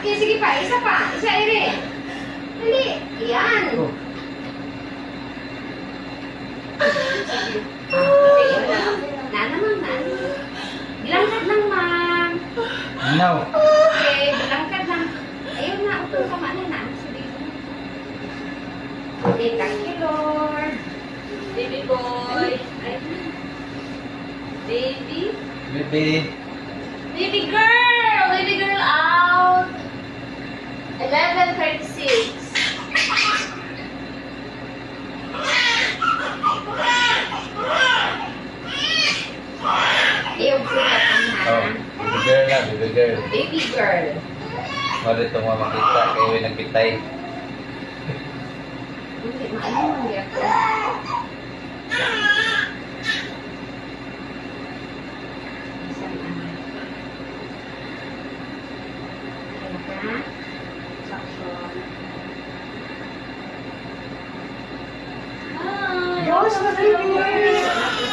Okay, sige pa. Isa pa. Isa, Ere. Dali. Yan. Sige. Na naman, na. Bilangkad lang, ma'am. No. Okay, bilangkad lang. Ayun na, utong ka man na. Okay, thank you, Lord. Baby boy. Ay. Baby. Baby. Baby girl. Baby girl out. 11:36. Ayaw ko ka Oh, baby girl na, baby girl. Baby girl. Wala itong mamakita, kayo nagkitay. Hindi, maano man di ako. Isang ano. Ayan ka. Suction. Hi! Rose, baby!